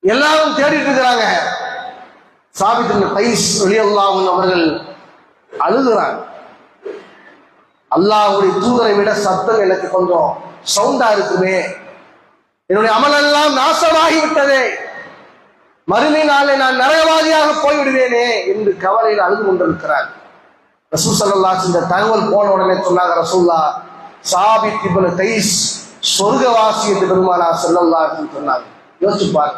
B: எல்லாரும் தேடிட்டு இருக்கிறாங்க. சாபித் இப்னு கைஸ் ரலியல்லாஹு அன்ஹு அவர்கள் அழுகிறாங்க, அல்லாஹ்வுடைய தூதரை விட சத்தம் எனக்கு கொஞ்சம் சவுண்டா இருக்குமே, என்னுடைய அமலெல்லாம் நாசமாகி விட்டதே, மறுமை நாளை நான் நரகவாதியாக போய்விடுவேனே என்று கவலையில் அழுது கொண்டிருக்கிறார். ரசூல் ஸல்லல்லாஹு அலைஹி வஸல்லம் இந்த தகவல் போன உடனே சொன்னாங்க, ரசூலுல்லாஹ் சாபித் இப்னு கைஸ் சொர்க்கவாசி என்று பெருமானார் ஸல்லல்லாஹு அலைஹி வஸல்லம் சொன்னாங்க. யோசிப்பார்,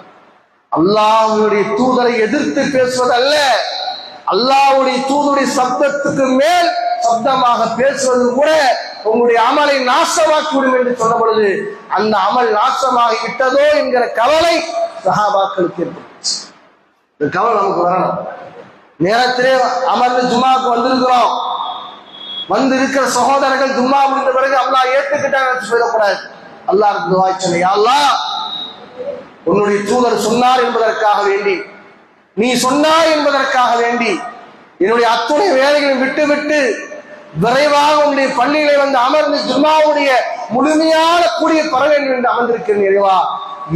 B: அல்லாஹ்வுடைய தூதரை எதிர்த்து பேசுவதல்ல, அல்லாஹ்வுடைய தூதருடைய சப்தத்துக்கு மேல் சப்தமாக பேசுவது கூட உங்களுடைய அமலை நாசமாக்கி விடும் என்று சொன்ன பொழுது அந்த அமல் நாசமாகி விட்டதோ என்கிற கவலை சஹாபாக்களுக்கு ஏற்பட்டுச்சு. இந்த கவலை நமக்கு வரணும். நேரத்திலே அமர்ந்து ஜும்மாவுக்கு வந்திருக்கிறோம், வந்து இருக்கிற சகோதரர்கள் ஜும்மா முடிந்த பிறகு அல்லாஹ் ஏற்றுக்கிட்டாங்க சொல்லக்கூடாது. அல்லாஹ் துஆ செய்ய, யா அல்லாஹ் உன்னுடைய தூதர் சொன்னார் என்பதற்காக வேண்டி, நீ சொன்னாய் என்பதற்காக வேண்டி என்னுடைய அத்துணை வேலைகளை விட்டு விட்டு விரைவாக உன்னுடைய பள்ளிகளை வந்து அமர்ந்து ஜும்மாவுடைய முழுமையான கூடிய பெற வேண்டும் என்று அமர்ந்திருக்கிறேன் இறைவா,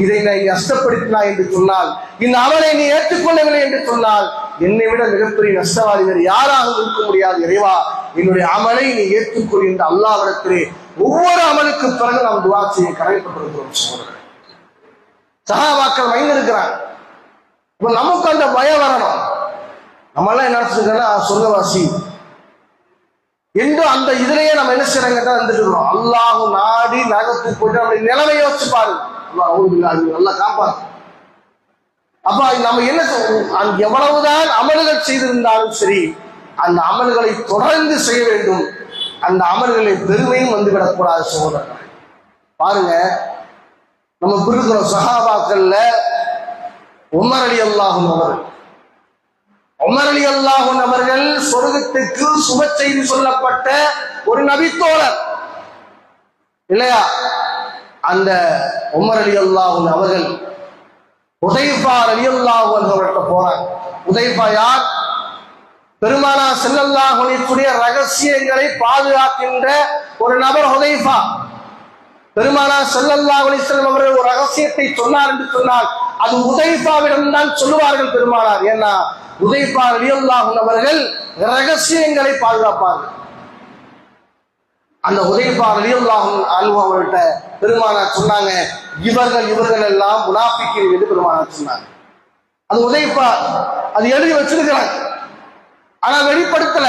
B: இதை நீ நஷ்டப்படுத்தினாய் என்று சொன்னால், இந்த அமலை நீ ஏற்றுக்கொள்ளவில்லை என்று சொன்னால் என்னை விட மிகப்பெரிய நஷ்டவாதி வேறு யாராக இருக்க முடியாது இறைவா, என்னுடைய அமலை நீ ஏற்றுக்கொள் என்று அல்லாஹ்விடத்திலே ஒவ்வொரு அமலுக்கு பிறகு நாம் துஆ செய்ய கடமைப்பட்டிருக்கிறோம் சகோதரர்களே. சஹாபாக்கள் பயந்திருக்கிறாங்க. இப்ப நமக்கு அந்த பயம் வரணும். நம்ம எல்லாம் என்ன சொல்றோம்னா சொர்க்கவாசி என்று அந்த இதுலயே நம்ம என்ன செய்யறாங்க வந்துருக்கிறோம். அல்லாஹ் நாடி நரகத்துக்கு போட்டு நம்முடைய நிலைமையை யோசிச்சு பாருங்க. அல்லாஹ் நல்லா காப்பாத்து. அப்ப நம்ம என்ன எவ்வளவுதான் அமல்கள் செய்திருந்தாலும் சரி, அந்த அமல்களை தொடர்ந்து செய்ய வேண்டும். அந்த அமல்களை பெருமையும் வந்து விடக்கூடாது சகோதரர்கள். பாருங்க, நம்ம இருக்கிற சஹாபாக்கள்ல உமர் ரலியல்லாஹு அவர்கள், உமர் ரலியல்லாஹு அவர்கள் சொர்க்கத்துக்கு சுப செய்தி சொல்லப்பட்ட ஒரு நபித்தோழர் இல்லையா? அந்த உமர் ரலியல்லாஹு அவர்கள் ஹுதைஃபா ரலியல்லாஹு அவர்கள்ட்ட போறாங்க. ஹுதைஃபா யார்? பெருமானார் ஸல்லல்லாஹு அலைஹி வஸல்லம் ரகசியங்களை பாதுகாக்கின்ற ஒரு நபர் ஹுதைஃபா. பெருமானார் ஸல்லல்லாஹு அலைஹி வஸல்லம் அவர்கள் ஒரு ரகசியத்தை சொன்னார் என்று சொன்னால் அது ஹுதைஃபாவிடம் தான் சொல்லுவார்கள் பெருமானார். ஏன்னா ஹுதைஃபா ரலியல்லாஹு அவர்கள் ரகசியங்களை பாதுகாப்பார்கள். அந்த ஹுதைஃபா ரலியல்லாஹு அன்ஹு அவர்கள்ட்ட பெருமானார் சொன்னாங்க, இவர்கள் எல்லாம் முனாஃபிக்கீன் என்று பெருமானார் சொன்னாங்க. அது ஹுதைஃபா அது எழுதி வச்சிருக்கிறாங்க, ஆனா வெளிப்படுத்தல.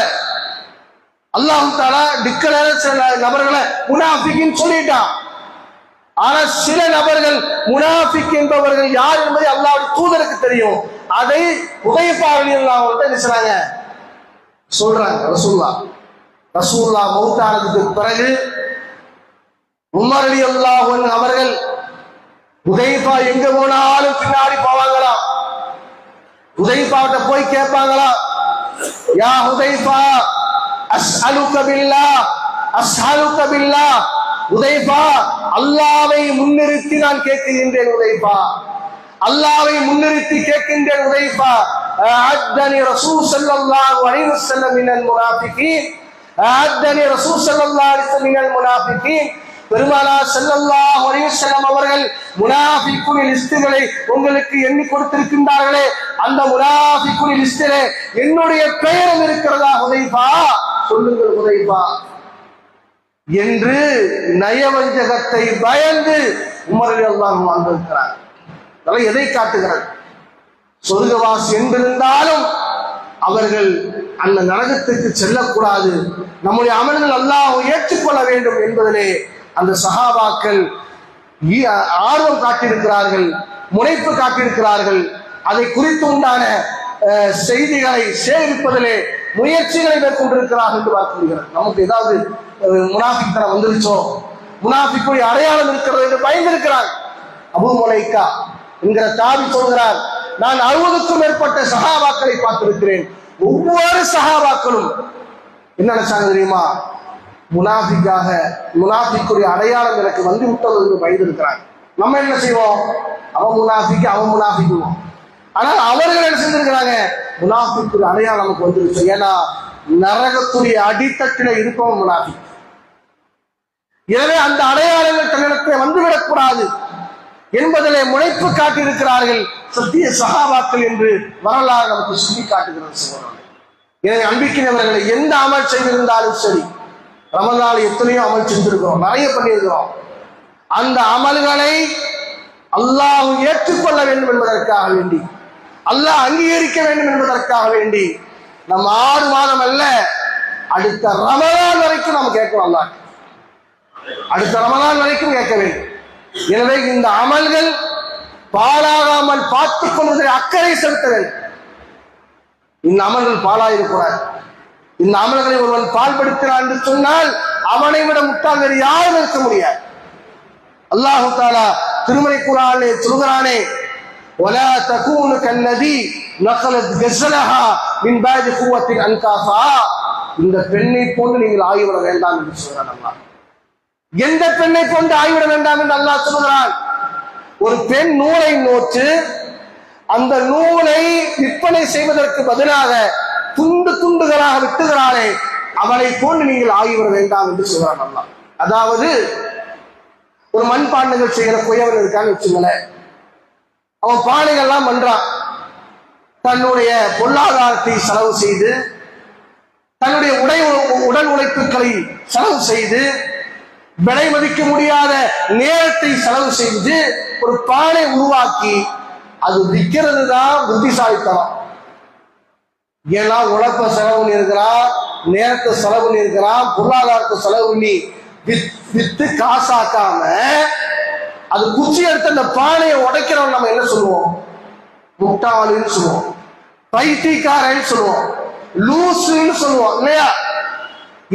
B: அல்லாஹ் தஆலா டிக்ளேர் சில நபர்களை முனாஃபிக்கின் சொல்லிட்டான். ஆனா சில நபர்கள் முனாஃபிக் என்பவர்கள் யார் என்பதை அல்லாஹ்வுடைய தூதருக்கு தெரியும். அதை ஹுதைஃபா ரலியல்லாஹு அன்ஹு என்ன செய்றாங்க சொல்றாங்க. ரசூலுல்லாஹ் மௌத்தானதுக்கு பிறகு உமர் ரலியல்லாஹு அன்ஹு அவர்கள் ஹுதைஃபா எங்க போனாலும் பின்னாடி போவாங்களாம். ஹுதைஃபாட்ட போய் கேட்பாங்களா, யா ஹுதைஃபா அஸ்அலுக பில்லாஹ், ஹுதைஃபா அல்லாஹ்வை முன்னிறுத்தி நான் கேட்கின்றேன். ஹுதைஃபா அல்லாஹ்வை முன்னிறுத்தி கேட்கின்றேன். ஹுதைஃபா அஅத்தனி ரசூல் ஸல்லல்லாஹு அலைஹி வஸல்லம் மினல் முனாஃபிகீன், அஅத்தனி ரசூல் ஸல்லல்லாஹு அலைஹி வஸல்லம் மினல் முனாஃபிகீன். பெருமானார் ஸல்லல்லாஹு அலைஹி வஸல்லம் அவர்கள் முனாஃபிக்குன் லிஸ்டுகளை உங்களுக்கு எண்ணி கொடுத்திருக்கின்றார்களே, அந்த முனாஃபிக்குன் லிஸ்டிலே என்னுடைய பெயரும் இருக்கிறதா ஹுதைஃபா? சொல்லுங்கள் ஹுதைஃபா என்று நயவஞ்சகத்தை பயந்து உமர் ரலியல்லாஹு அன்ஹு வந்திருக்கிறார். அதெல்லாம் எதை காட்டுகிறது? சொர்க்கவாசி என்றிருந்தாலும் அவர்கள் அந்த நரகத்துக்கு செல்லக்கூடாது. நம்முடைய அமல்கள் அல்லாஹ் ஏற்றுக்கொள்ள வேண்டும் என்பதிலே அந்த சஹாபாக்கள் ஆர்வம் காட்டியிருக்கிறார்கள், முனைப்பு காட்டியிருக்கிறார்கள். அதை குறித்து உண்டான செய்திகளை சேகரிப்பதிலே முயற்சிகளை மேற்கொண்டிருக்கிறார்கள் என்று பார்க்க முடிகிறது. நமக்கு ஏதாவது முனாஃபிக்தனம் வந்துருச்சோ, முனாஃபிக்குடைய அடையாளம் இருக்கிறது என்று பயந்திருக்கிறார். அபூ முலைக்கா என்கிற தாபி சொல்கிறார், நான் 60க்கும் மேற்பட்ட சஹாபாக்களை பார்த்திருக்கிறேன். ஒவ்வொரு சஹாபாக்களும் என்ன நினைச்சாங்க தெரியுமா? முனாஃபிக்குடைய அடையாளம் எனக்கு வந்து விட்டது என்று பயந்திருக்கிறாங்க. நம்ம என்ன செய்வோம்? அவன் முனாஃபிக்குவோம். ஆனால் அவர்கள் என்ன செஞ்சிருக்கிறாங்க? முனாஃபிக்குடைய அடையாளம் நமக்கு வந்துருச்சு. ஏன்னா நரகத்துடைய அடித்தட்டில இருப்பவன் முனாஃபிக். எனவே அந்த அடையாளங்கள் தன்னிடத்தில் வந்துவிடக்கூடாது என்பதிலே முனைப்பு காட்டியிருக்கிறார்கள் சத்திய சஹாபாக்கள் என்று வரலாறு நமக்கு சுட்டி காட்டுகிறது சகோதரர்களே. எனவே அன்பிக்கினவர்களை எந்த அமல் செய்திருந்தாலும் சரி, ரமலான் எத்தனையோ அமல் செஞ்சிருக்கிறோம், நிறைய பண்ணியிருக்கிறோம். அந்த அமல்களை அல்லாஹ் ஏற்றுக்கொள்ள வேண்டும் என்பதற்காக வேண்டி, அல்லாஹ் அங்கீகரிக்க வேண்டும் என்பதற்காக வேண்டி நம்ம 6 மாதம் அல்ல, அடுத்த ரமலான் வரைக்கும் நம்ம கேட்கணும். அல்லாஹ் அடுத்த ரமலான் வரைக்கும் கேட்க வேண்டும். எனவே இந்த அமல்கள் பாழாகாமல் பார்த்துக் கொள்வதில் அக்கறை செலுத்த வேண்டும். இந்த அமல்கள் பாழாயிருக்கூடாது. இந்த அமல்களை ஒருவன் பால்படுத்தினான் என்று சொன்னால் அவனை விட முட்டாள் வேறு யாரும் இருக்க முடியாது. அல்லாஹு தஆலா திருமறை குர்ஆனிலே சொல்கிறானே, வலா தகூனு கல்லதி நகலத் கஸலஹா மின் பாதி குவத்தின் அன்காஃபா, இந்த பெண்ணை போன்று நீங்கள் ஆகிவிட வேண்டாம் என்று சொல்கிறான் அல்லாஹ். எந்த பெண்ணை கொண்டு ஆய்விட வேண்டாம் என்று அல்லாஹ் சொல்கிறான்? ஒரு பெண் நூலை நோற்று அந்த நூலை விற்பனை செய்வதற்கு பதிலாக துண்டு துண்டுகளாக விட்டுகிறாளே, அவளை போன்று நீங்கள் ஆகிவிட வேண்டாம் என்று சொல்கிறான் அல்லாஹ். அதாவது ஒரு மண்பாண்டங்கள் செய்கிற குயவன் இருக்கான்னு வச்சுங்களேன், அவன் பானைகள்லாம் பண்றான். தன்னுடைய பொருளாதாரத்தை செலவு செய்து, தன்னுடைய உடல் உழைப்புகளை செலவு செய்து விலை மதிக்க முடியாத நேரத்தை செலவு செஞ்சு ஒரு பானை உருவாக்கி அது விற்கிறது தான் புத்திசாலித்தனம். ஏன்னா உழைப்ப செலவு பண்ணி இருக்கிறான், நேரத்தை செலவு பண்ணி இருக்கிறான், பொருளாதாரத்தை செலவு பண்ணி வித்து காசாக்காம அது குச்சி எடுத்து அந்த பானையை உடைக்கிறவன் நம்ம என்ன சொல்லுவோம்? முட்டாளுன்னு சொல்லுவோம், பைத்தியக்காரன்னு சொல்லுவோம், லூசுன்னு சொல்லுவோம் இல்லையா?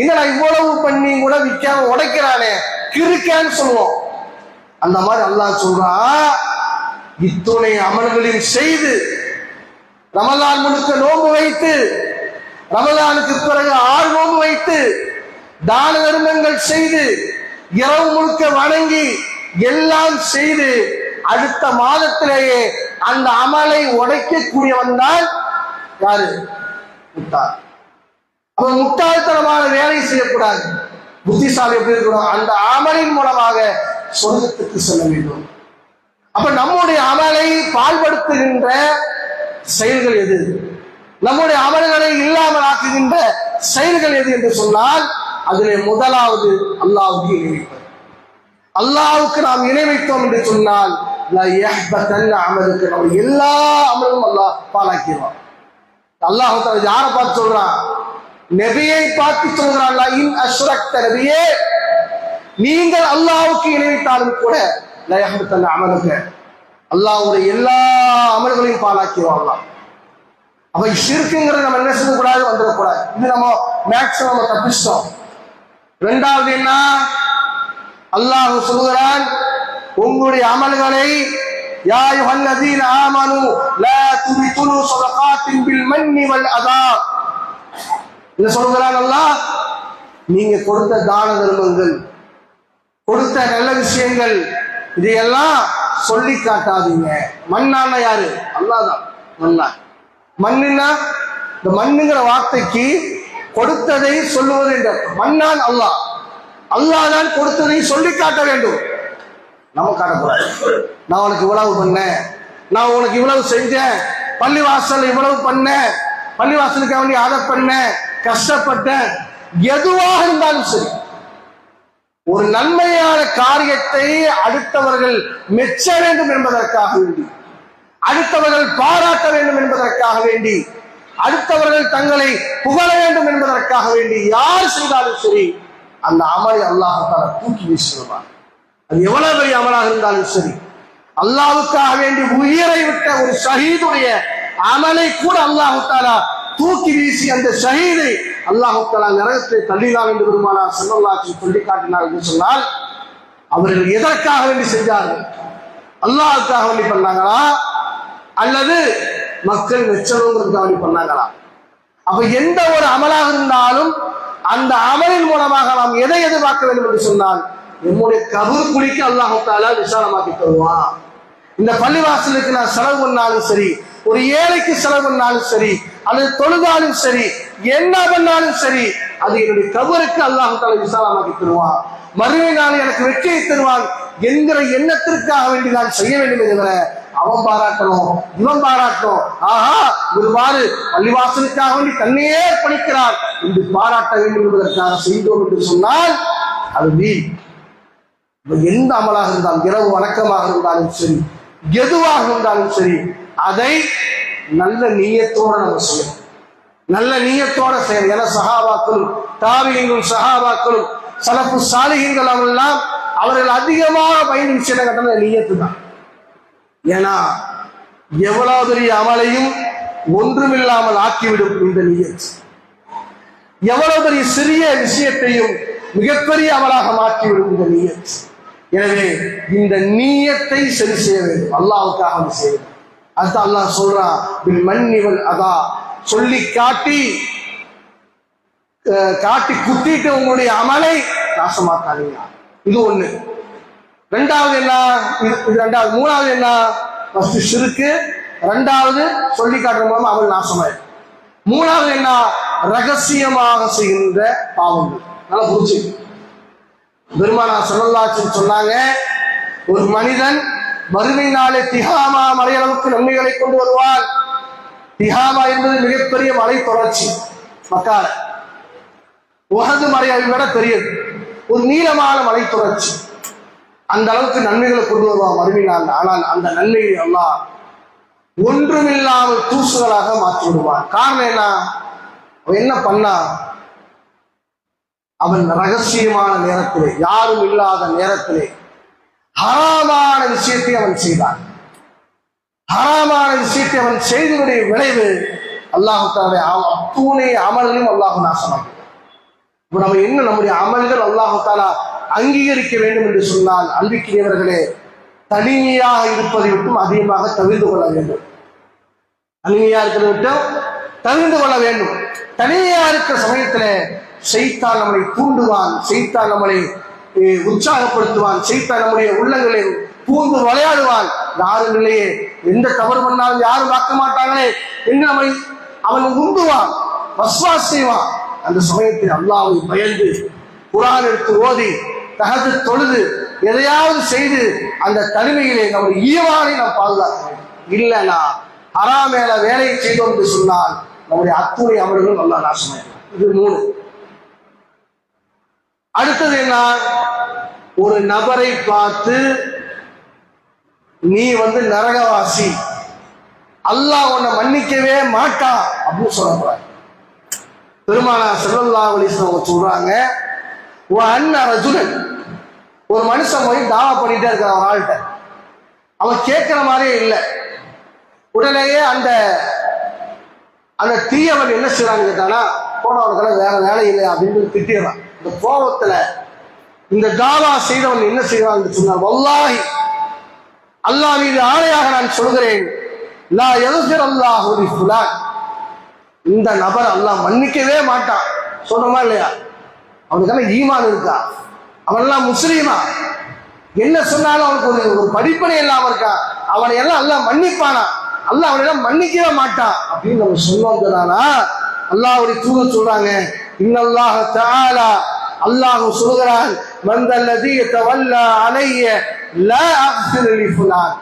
B: என்னடா இவ்வளவு பண்ணி கூட விற்காம உடைக்கிறானே, கிறுக்கான்னு சொல்லுவோம். அந்த மாதிரி அல்லாஹ் சொல்றான், இத்துணை அமல்களில் செய்து ரமலான் முழுக்க நோன்பு வைத்து, ரமலானுக்கு பிறகு 6 நோன்பு வைத்து, தான தர்மங்கள் செய்து, இரவு முழுக்க வணங்கி எல்லாம் செய்து அடுத்த மாதத்திலேயே அந்த அமலை உடைக்கக்கூடியவன் தான் யாரு? முட்டாள். அவன் முட்டாள்தனமான வேலை செய்யக்கூடாது. புத்திசாலி எப்படி இருக்கணும்? அந்த அமலின் மூலமாக சொர்க்கத்துக்கு செல்ல வேண்டும். அப்ப நம்முடைய அமலை பால்படுத்துகின்ற செயல்கள் எது? நம்முடைய அமல்களை இல்லாமல் ஆக்குகின்ற செயல்கள் எது என்று சொன்னால் அதிலே முதலாவது அல்லாஹ்வுக்கு இணை வைப்பது. அல்லாஹ்வுக்கு நாம் இணை வைத்தோம் என்று சொன்னால் அமலுக்கு நம்ம எல்லா அமலும் அல்லாஹ் பாலாக்கிடுவான். அல்லாஹ் யாரை பார்த்து சொல்றான்? நபியை பார்த்து சொல்கிறான், இன் அஷ்ரக்த நபியே, நீங்கள் அல்லாஹ்வுக்கு இணை வைத்தாலும் கூட அமலுக்கு அல்லாஹ்வுடைய எல்லா அமல்களையும் பாலாக்கிடுவான். அப்ப ஷிர்க்குங்கிறது நம்ம என்ன செய்யக்கூடாது, வந்துடக்கூடாது. இது நம்ம மேக்ஸிமம் நம்ம தப்பிச்சோம். இரண்டாவது என்ன? அல்லாஹ் சொல்கிறான், உங்களுடைய அமல்களை யா அய்யுஹல்லதீன ஆமனூ லா துபிதுலு ஸதகாத்தின் பில் மன்னி வல் அதா. என்ன சொல்கிறான் அல்லாஹ்? நீங்க கொடுத்த தான தர்மங்கள், கொடுத்த நல்ல விஷயங்கள், இதையெல்லாம் சொல்லி காட்டாதீங்க. மன்னான யாரு? அல்லாஹ் தான். மன்னான். மண்ணுன்னா இந்த மண்ணுங்கிற வார்த்தைக்கு கொடுத்ததை சொல்லுவது என்ற மன்னான் அல்லாஹ். அல்லாஹ் தான் கொடுத்ததை சொல்லி காட்ட வேண்டும், நம்ம காட்டக்கூடாது. நான் உனக்கு இவ்வளவு பண்ணேன், நான் உனக்கு இவ்வளவு செஞ்சேன், பள்ளிவாசல் இவ்வளவு பண்ணேன், பள்ளிவாசலுக்கு வேண்டி அதை பண்ணேன், கஷ்டப்பட்டேன், எதுவாக இருந்தாலும் சரி, ஒரு நன்மையான காரியத்தை அடுத்தவர்கள் மெச்ச வேண்டும் என்பதற்காக வேண்டி, அடுத்தவர்கள் பாராட்ட வேண்டும் என்பதற்காக வேண்டி, அடுத்தவர்கள் தங்களை புகழ வேண்டும் என்பதற்காக வேண்டி யார் செய்தாலும் சரி அந்த அமலை அல்லாஹ் தூக்கி வீசுவான். அது எவ்வளவு பெரிய அமலாக இருந்தாலும் சரி, அல்லாஹ்வுக்காக வேண்டி உயிரை விட்ட ஒரு ஷஹீதுடைய அமலை கூட அல்லாஹ் தஆலா தூக்கி வீசி அந்த ஷஹீதை அல்லாஹ் தஆலா நரகத்தை தள்ளினார் என்று பெருமானார் ஸல்லல்லாஹு அலைஹி வஸல்லம் சொல்லி காட்டினார் என்று சொன்னால் அவர்கள் எதற்காக வேண்டி செஞ்சார்கள்? அல்லாஹ்வுக்காக வேண்டி பண்ணாங்களா அல்லது மக்கள் மெச்சணுங்கிறதுக்காக வேண்டி பண்ணாங்களா? அப்ப எந்த ஒரு அமலாக இருந்தாலும் அந்த அமலின் மூலமாக நாம் எதை எதிர்பார்க்க வேண்டும் என்று சொன்னால் நம்முடைய கபர் குழிக்கு அல்லாஹ் தஆலா விசாலமாக்கி தருவான். இந்த பள்ளிவாசலுக்கு நான் செலவு பண்ணாலும் சரி, ஒரு ஏழைக்கு செலவு பண்ணாலும் சரி, அல்லது தொழுதாலும் சரி, என்ன பண்ணாலும் சரி, அது என்னுடைய கபருக்கு அல்லாஹ் தஆலா விசாலமாக்கி தருவான். மறுமை நாள் எனக்கு வெற்றியை தருவான் என்கிற எண்ணத்திற்காக வேண்டி நான் செய்ய வேண்டும் என்கிற அவன் பாராட்டணும், இவன் பாராட்டணும். ஆஹா, ஒருவாறு பள்ளிவாசலுக்காக வேண்டி தன்னையே படிக்கிறார் என்று பாராட்ட வேண்டும் என்பதற்காக செய்தோம் என்று சொன்னால் அது வீண். எந்த அமலாக இருந்தாலும், இரவு வணக்கமாக இருந்தாலும் சரி, எதுவாக இருந்தாலும் சரி, அதை நல்ல நீயத்தோட நம்ம செய்யணும், நல்ல நீயத்தோட செய்யணும். என சஹாபாக்களும் தாபியீன்களும் சஹாபாக்களும் சலஃபு சாலிஹீன்கள் எல்லாம் அவர்கள் அதிகமாக பயந்து விஷயம் கட்டண நீயத்து தான். ஏன்னா எவ்வளவு பெரிய அமலையும் ஒன்றுமில்லாமல் ஆக்கிவிடும் இந்த நீயத். எவ்வளவு பெரிய சிறிய விஷயத்தையும் மிகப்பெரிய அமலாக மாற்றிவிடும் இந்த நீயத். எனவே இந்த நீயத்தை சரி செய்ய வேண்டும், அல்லாஹ்வுக்காக செய்ய வேண்டும். அதுதான் அல்லாஹ் சொல்றான், பில் மன்னி வல் அதா, சொல்லி காட்டி குத்திட்டு உங்களுடைய அமலை நாசமாக்காதீங்க. இது ஒண்ணு. ரெண்டாவது என்ன? இது ரெண்டாவது. மூணாவது என்ன? ஃபர்ஸ்ட் ஷிர்க்கு, ரெண்டாவது சொல்லி காட்டுற மூலமா அமல் நாசமாயிடும். மூணாவது என்ன? ரகசியமாக செய்கின்ற பாவங்கள். நல்லா புரிச்சு. பெருமானார் ஸல்லல்லாஹு அலைஹி வஸல்லம் சொன்னாங்க, ஒரு மனிதன் மறுமை நாளே திஹாமா மலையளவுக்கு நன்மைகளை கொண்டு வருவான். திஹாமா என்பது மிகப்பெரிய மலை தொடர்ச்சி, மக்கால உஹது மலையை விட பெரியது. ஒரு நீளமான மலை தொடர்ச்சி. அந்த அளவுக்கு நன்மைகளை கொண்டு வருவான் மறுமையினால். ஆனால் அந்த நன்மையை அல்லாஹ் ஒன்றுமில்லாமல் தூசுகளாக மாற்றி விடுவான். காரணம் என்ன? அவன் என்ன பண்ணா? அவன் ரகசியமான நேரத்திலே, யாரும் இல்லாத நேரத்திலே ஹராமான விஷயத்தை அவன் செய்தான். ஹராமான விஷயத்தை அவன் செய்தனுடைய விளைவு அல்லாஹ் தஆலா அத்துணை அமல்களையும் அல்லாஹ் நாசமாக்கினான். இப்ப நம்ம என்ன, நம்முடைய அமல்கள் அல்லாஹ் தஆலா அங்கீகரிக்க வேண்டும் என்று சொன்னால், அன்பிற்குரியவர்களே, தனிமையாக இருப்பதை விட்டும் அதிகமாக தவிர்த்து கொள்ள வேண்டும். தனிமையா இருக்கிறத விட்டும் தவிர்த்து கொள்ள வேண்டும். தனிமையா இருக்கிற சமயத்துல ஷைத்தான் நம்மளை தூண்டுவான், ஷைத்தான் நம்மளை உற்சாகப்படுத்துவான், ஷைத்தான் நம்முடைய உள்ளங்களை பூந்து விளையாடுவான். யாரும் இல்லையே, எந்த தவறு பண்ணாலும் யாரும் பார்க்க மாட்டாங்களே என்று நம்மை அவன் உந்துவான், வஸ்வாஸ் செய்வான். அந்த சமயத்தில் அல்லாஹ்வை பயந்து குர்ஆன் எடுத்து ஓதி தஹஜ்ஜுத் தொழுது எதையாவது செய்து அந்த தனிமையிலே நம்முடைய ஈமானை நாம் பாதுகாக்க வேண்டும். இல்லைனா ஹராம் மேல வேலையை செய்தோம் என்று சொன்னால் நம்முடைய அத்துணை அமல்கள் அல்லாஹ் நாசமாயிடும். இது 3. அடுத்தது என்ன? ஒரு நபரை பார்த்து நீ நரகவாசி, அல்லாஹ் உன்னை மன்னிக்கவே மாட்டான் அப்படின்னு சொல்லக்கூடாது. பெருமானார் ஸல்லல்லாஹு அலைஹி வஸல்லம் சொல்றாங்க, ஒரு மனுஷன் போய் தாவா பண்ணிட்டே இருக்கிற ஒரு ஆள்கிட்ட, அவன் கேட்கிற மாதிரியே இல்லை. உடனேயே அந்த தீயவன் என்ன செய்யறான்னு கேட்டானா, போனவனுக்கெல்லாம் வேற வேலை இல்லை அப்படின்னு திட்டிடுறான். இந்த கோபத்துல இந்த தாவா செய்தவன் என்ன செய்வான் சொன்னான், வல்லாஹி அல்லாஹ் மீது ஆணையாக நான் சொல்கிறேன், லா யக்ஃபிர் அல்லாஹு லி ஃபுலான், இந்த நபர் அல்லாஹ் மன்னிக்கவே மாட்டான். சொன்னமா இல்லையா? அவனுக்கெல்லாம் ஈமான் இருக்கா? அவனெல்லாம் முஸ்லீமா? என்ன சொன்னாலும் அவனுக்கு ஒரு படிப்பனை இல்லாம இருக்கா? அவனை எல்லாம் அல்லாஹ் மன்னிப்பானா? அல்லாஹ் அவனெல்லாம் மன்னிக்கவே மாட்டான் அப்படின்னு நம்ம சொன்னோம்னா, அல்லாஹ்வுடைய தூதர் சொல்றாங்க, இன்னல்லாஹ தஆலா, அல்லாஹ் சொல்கிறான், மந்தல்லதி யதவல்லா அலைய லா அக்ஃபிர் லி ஃபுலான்,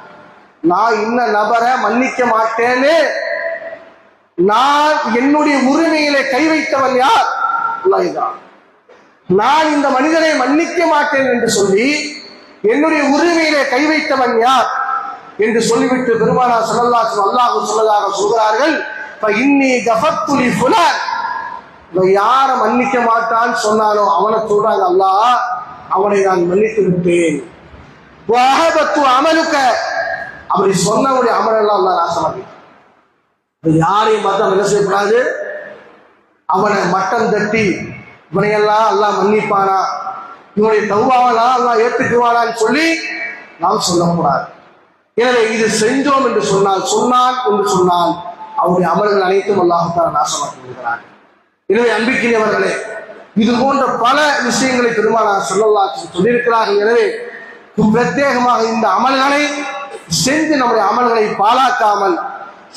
B: நான் இந்த நபரை மன்னிக்க மாட்டேன்னு நான் என்னுடைய உரிமையிலே கை வைத்தவன் யார்? அல்லாஹ். நான் இந்த மனிதனை மன்னிக்க மாட்டேன் என்று சொல்லி என்னுடைய உரிமையிலே கை வைத்தவன் யார் என்று சொல்லிவிட்டு பெருமானார் ஸல்லல்லாஹு அலைஹி வஸல்லம் அல்லாஹ் சொல்லதாக சொல்கிறார்கள், இன்னி கஃபர்து லி ஃபுலான், யாரை மன்னிக்க மாட்டான்னு சொன்னானோ அவனை சொல்றாங்க அல்லாஹ், அவனை நான் மன்னித்து விட்டேன். வஹபத்து அமலுக, அப்படி சொன்னவனுடைய அமலெல்லாம் அல்லாஹ் நாசமாக்கிட்டான். யாரையும் பார்த்தா என்ன செய்யக்கூடாது? அவனை மட்டம் தட்டி இவனையெல்லாம் அல்லாஹ் மன்னிப்பானா, இவனுடைய தௌபாவெல்லாம் அல்லாஹ் ஏற்றுக்குவானான்னு சொல்லி நாம் சொல்லக்கூடாது. எனவே இது செஞ்சோம் என்று சொன்னான் என்று சொன்னால் அவருடைய அமல்கள் அனைத்தும் அல்லாஹ் தஆலா நாசமாக்கி விடுகிறார். எனவே அன்பிற்குரியவர்களே, இது போன்ற பல விஷயங்களை பெருமானார் ஸல்லல்லாஹு அலைஹி வஸல்லம் சொல்லியிருக்கிறார்கள். எனவே பிரத்யேகமாக இந்த அமல்களை செஞ்சு நம்முடைய அமல்களை பாழாக்காமல்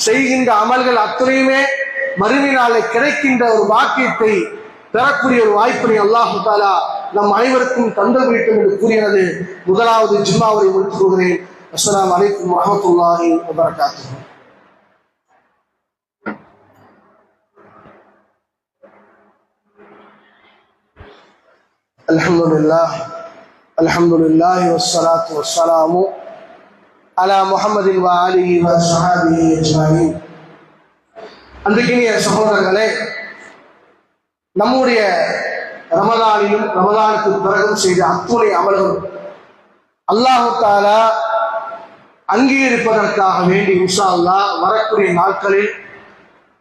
B: செய்கின்ற அமல்கள் அத்துணையுமே மறுமையினாலே கிடைக்கின்ற ஒரு வாக்கியத்தை பெறக்கூடிய ஒரு வாய்ப்பினை அல்லாஹ் தஆலா நம் அனைவருக்கும் தந்தல் வேண்டும் என்று கூறியது. முதலாவது ஜும்மாவை முடித்துக் கொள்கிறேன். அஸ்ஸலாமு அலைக்கும் வரஹ்மத்துல்லாஹி வபரகாத்துஹு. அல்ஹம்துலில்லாஹி வஸ்ஸலாத்து வஸ்ஸலாமு அலா முஹம்மதின் வ ஆலிஹி வ ஸஹாபிஹி அஜ்மஈன். அன்பிற்கினிய சகோதரர்களே, நம்முடைய ரமலானிலும் ரமலானுக்கு பிறகும் செய்த அத்துணை அமல்களும் அல்லாஹ் தஆலா அங்கீகரிப்பதற்காக வேண்டி இன்ஷா அல்லாஹ் வரக்கூடிய நாட்களில்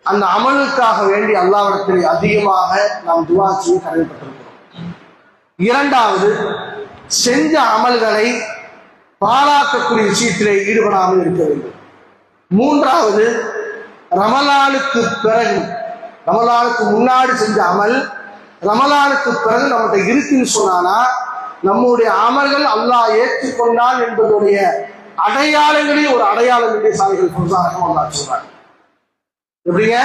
B: அந்த அமலுக்காக வேண்டி அல்லாஹ்விடத்தில் அதிகமாக நாம் துஆ செய்ய கடமைப்பட்டிருக்கிறோம். இரண்டாவது, செஞ்ச அமல்களை பாழாக்கக்கூடிய விஷயத்திலே ஈடுபடாமல் இருக்க வேண்டும். மூன்றாவது, ரமலானுக்கு பிறகு, ரமலானுக்கு முன்னாடி செஞ்ச அமல் ரமலானுக்கு பிறகு நம்மகிட்ட இருக்குன்னு சொன்னானா நம்முடைய அமல்கள் அல்லாஹ் ஏற்றுக்கொண்டான் என்பதுடைய அடையாளங்களில் ஒரு அடையாளம் என்று சாலைகள் பொருளாக அல்லாஹ் சொல்றாங்க. எப்படிங்க?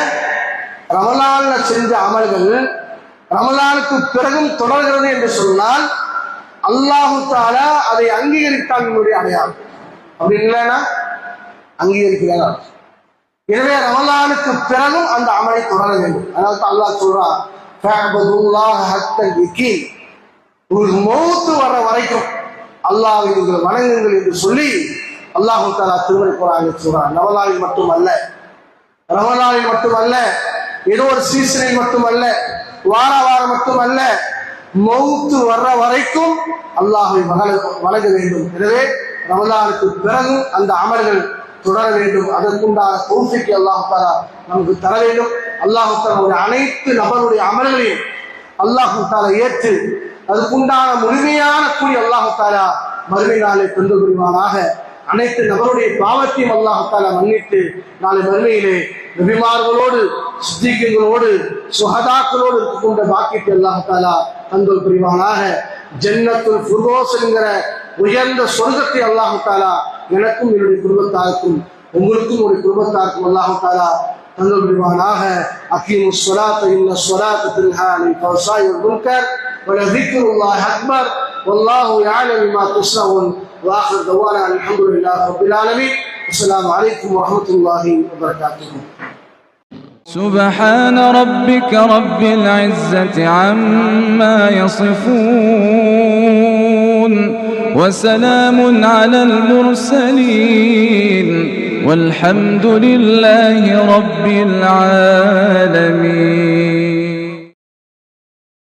B: ரமலான்ல செஞ்ச அமல்கள் ரமலானுக்கு பிறகும் தொடர்கிறது என்று சொன்னால் அல்லாஹு தஆலா அதை அங்கீகரித்தான் என்னுடைய அடையாளம். அப்படி இல்லைன்னா அங்கீகரிக்கிறார். எனவே ரமலானுக்கு பிறகும் அந்த அமலை தொடர வேண்டும். அதனால தான் அல்லாஹ் சொல்றான், ஃபஅபுதுல்லாஹ ஹத்தல் யகீன், உங்களுக்கு மௌத்து வர்ற வரைக்கும் அல்லாஹ்வை நீங்கள் வணங்குங்கள் என்று சொல்லி அல்லாஹ் தஆலா திருமறை குர்ஆனில் சொல்றான். ரமலானில் மட்டுமல்ல, ரமலானில் மட்டுமல்ல, ஏதோ ஒரு சீசனில் மட்டுமல்ல, வாரம் மட்டுமல்ல, மௌத்து வர்ற வரைக்கும் அல்லாஹ்வை வணங்க வேண்டும். எனவே ரமலானுக்கு பிறகு அந்த அமல்கள் தொடர வேண்டும். அதற்குண்டான தௌஃபீக் அல்லாஹ் தஆலா நமக்கு தர வேண்டும். அல்லாஹ் தஆலா அனைத்து நபருடைய அமல்களையும் அல்லாஹ் தஆலா ஏற்று அதுக்குண்டான முழுமையான கூலி அல்லாஹ் தஆலா மறுமை நாளை கொண்டு புரிவானாக. அனைத்து நபருடைய பாவத்தையும் அல்லாஹ் தஆலா மன்னித்து நாளை மறுமையிலே நபிமார்களோடு சித்திகங்களோடு சுஹதாக்களோடு இருக்கின்ற பாக்கியத்தை அல்லாஹ் தஆலா தந்தல் புரிவானாக. ஜன்னத்துல் ஃபிர்தௌஸ் என்கிற உயர்ந்த சொர்க்கத்தை அல்லாஹ் தஆலா எனக்கும் என்னுடைய குடும்பத்தாருக்கும் உங்களுக்கும் உங்களுடைய குடும்பத்தாருக்கும் அல்லாஹ் தஆலா தந்தல் புரிவானாக. அகீமுஸ் ஸலாத்த இன்ன ஸலாத்த தன்ஹா அனில் ஃபஹ்ஷாஇ வல் முன்கர் வலذிக்ருல்லாஹி அக்பர் வல்லாஹு யஅலமு மா தஸ்னஊன் وآخر دعوانا الحمد لله رب العالمين. السلام عليكم ورحمة الله وبركاته.
A: سبحان ربك رب العزة عما يصفون وسلام على المرسلين والحمد لله رب العالمين.